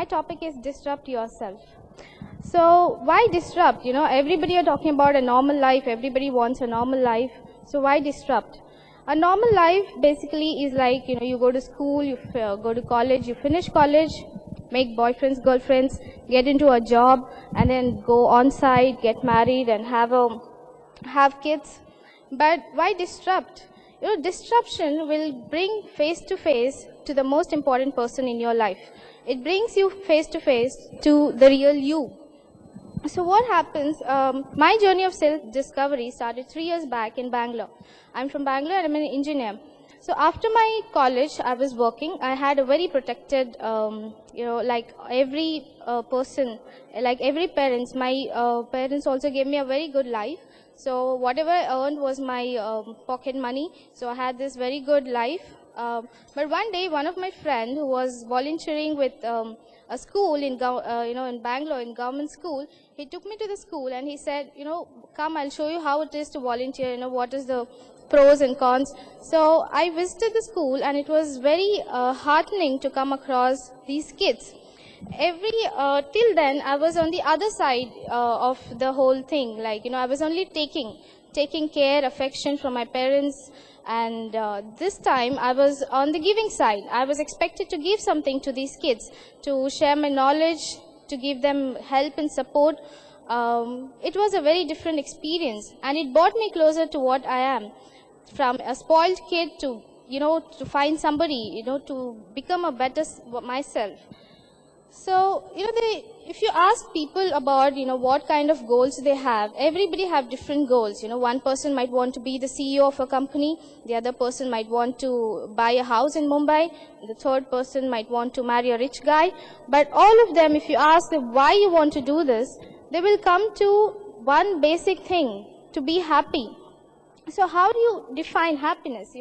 my topic is disrupt yourself. So why disrupt? Everybody are talking about a normal life. Everybody wants a normal life. So why disrupt? A normal life basically is like, you go to school, you go to college, you finish college, make boyfriends, girlfriends, get into a job, and then go on site, get married, and have kids. But why disrupt? Disruption will bring face to face to the most important person in your life. It brings you face to face to the real you. So what happens, my journey of self-discovery started 3 years back in Bangalore. I'm from Bangalore and I'm an engineer. So after my college, I was working. I had a very protected, like every person, like every parents, my parents also gave me a very good life. So whatever I earned was my pocket money. So I had this very good life. But one day, one of my friends who was volunteering with a school in Bangalore, in government school, he took me to the school and he said, come, I'll show you how it is to volunteer, what is the pros and cons. So I visited the school and it was very heartening to come across these kids. Till then, I was on the other side of the whole thing. Like, I was only taking care, affection from my parents. And this time, I was on the giving side. I was expected to give something to these kids, to share my knowledge, to give them help and support. It was a very different experience. And it brought me closer to what I am. From a spoiled kid to, to find somebody, to become a better myself. So, if you ask people about, what kind of goals they have, everybody have different goals. One person might want to be the CEO of a company. The other person might want to buy a house in Mumbai. The third person might want to marry a rich guy. But all of them, if you ask them why you want to do this, they will come to one basic thing, to be happy. So how do you define happiness?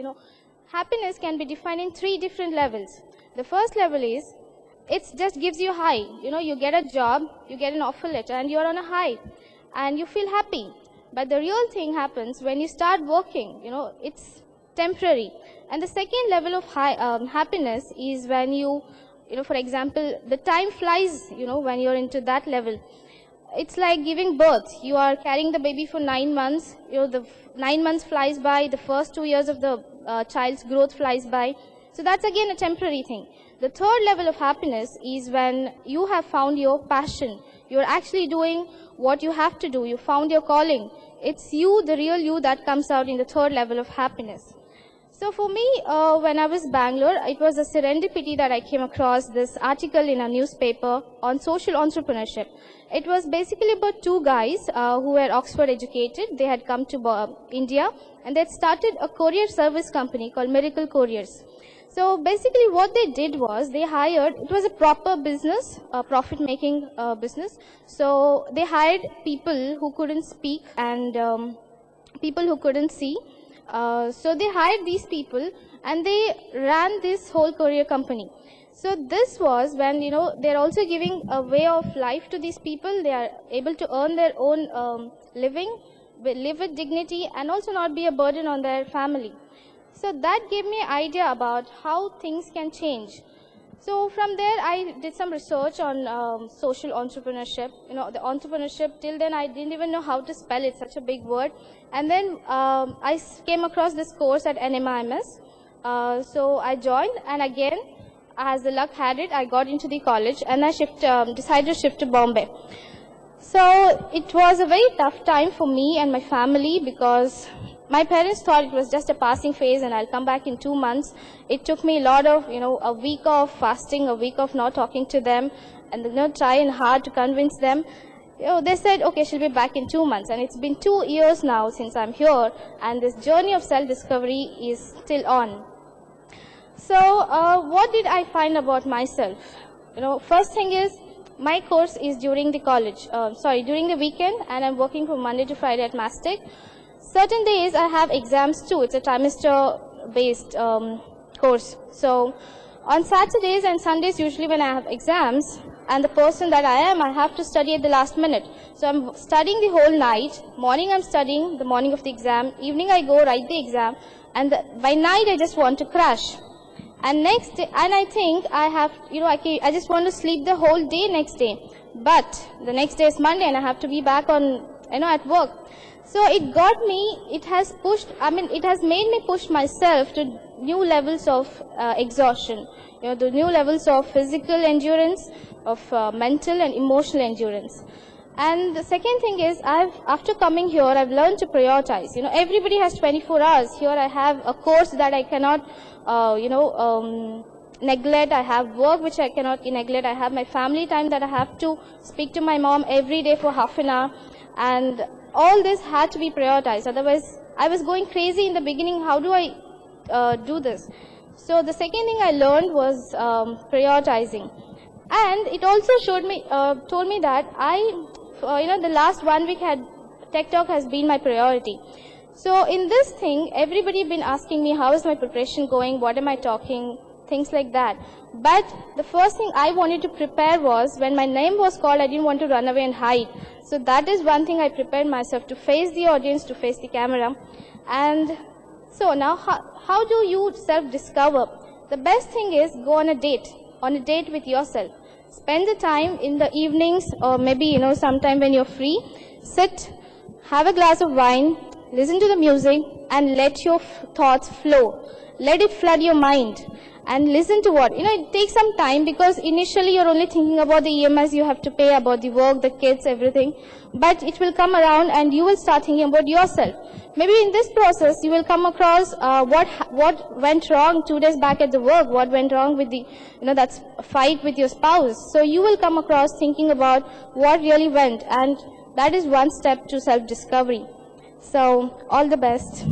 Happiness can be defined in 3 different levels. The first level is, it just gives you high. You get a job, you get an offer letter, and you're on a high, and you feel happy. But the real thing happens when you start working. It's temporary. And the second level of happiness is when you, for example, the time flies. When you're into that level, it's like giving birth. You are carrying the baby for 9 months. The 9 months flies by. The first 2 years of the child's growth flies by. So that's again a temporary thing. The third level of happiness is when you have found your passion. You're actually doing what you have to do. You found your calling. It's you, the real you, that comes out in the third level of happiness. So for me, when I was Bangalore, it was a serendipity that I came across this article in a newspaper on social entrepreneurship. It was basically about 2 guys who were Oxford educated. They had come to India and they had started a courier service company called Miracle Couriers. So basically what they did was they hired, it was a proper business, a profit-making business. So they hired people who couldn't speak and people who couldn't see. So they hired these people and they ran this whole courier company. So this was when, they're also giving a way of life to these people. They are able to earn their own living, live with dignity, and also not be a burden on their family. So that gave me an idea about how things can change. So from there, I did some research on social entrepreneurship. The entrepreneurship, till then I didn't even know how to spell it, such a big word. And then I came across this course at NMIMS. So I joined, and again, as the luck had it, I got into the college, and I decided to shift to Bombay. So it was a very tough time for me and my family because my parents thought it was just a passing phase and I'll come back in 2 months. It took me a lot of, a week of fasting, a week of not talking to them, and trying hard to convince them. They said, okay, she'll be back in 2 months. And it's been 2 years now since I'm here, and this journey of self-discovery is still on. So what did I find about myself? First thing is, my course is during the during the weekend, and I'm working from Monday to Friday at Mastek. Certain days I have exams too. It's a trimester-based course. So on Saturdays and Sundays, usually when I have exams, and the person that I am, I have to study at the last minute. So I'm studying the whole night. Morning I'm studying, the morning of the exam. Evening I go write the exam. And by night I just want to crash. And next day, and I think I have, I just want to sleep the whole day next day. But the next day is Monday and I have to be back on, at work. So it got me, it has made me push myself to new levels of exhaustion. The new levels of physical endurance, of mental and emotional endurance. And the second thing is, after coming here, I've learned to prioritize. Everybody has 24 hours. Here I have a course that I cannot, neglect. I have work which I cannot neglect. I have my family time that I have to speak to my mom every day for half an hour. And all this had to be prioritized. Otherwise, I was going crazy in the beginning. How do I do this? So the second thing I learned was prioritizing. And it also told me that the last 1 week Tech Talk has been my priority. So in this thing, everybody been asking me, how is my preparation going? What am I talking? Things like that. But the first thing I wanted to prepare was, when my name was called, I didn't want to run away and hide. So that is one thing I prepared myself, to face the audience, to face the camera. And so now, how do you self-discover? The best thing is, go on a date with yourself. Spend the time in the evenings, or maybe, sometime when you're free. Sit, have a glass of wine, listen to the music, and let your thoughts flow. Let it flood your mind. And listen to what? It takes some time, because initially you're only thinking about the EMIs you have to pay, about the work, the kids, everything. But it will come around and you will start thinking about yourself. Maybe in this process you will come across what went wrong 2 days back at the work, what went wrong with the, that's a fight with your spouse. So you will come across thinking about what really went, and that is one step to self-discovery. So all the best.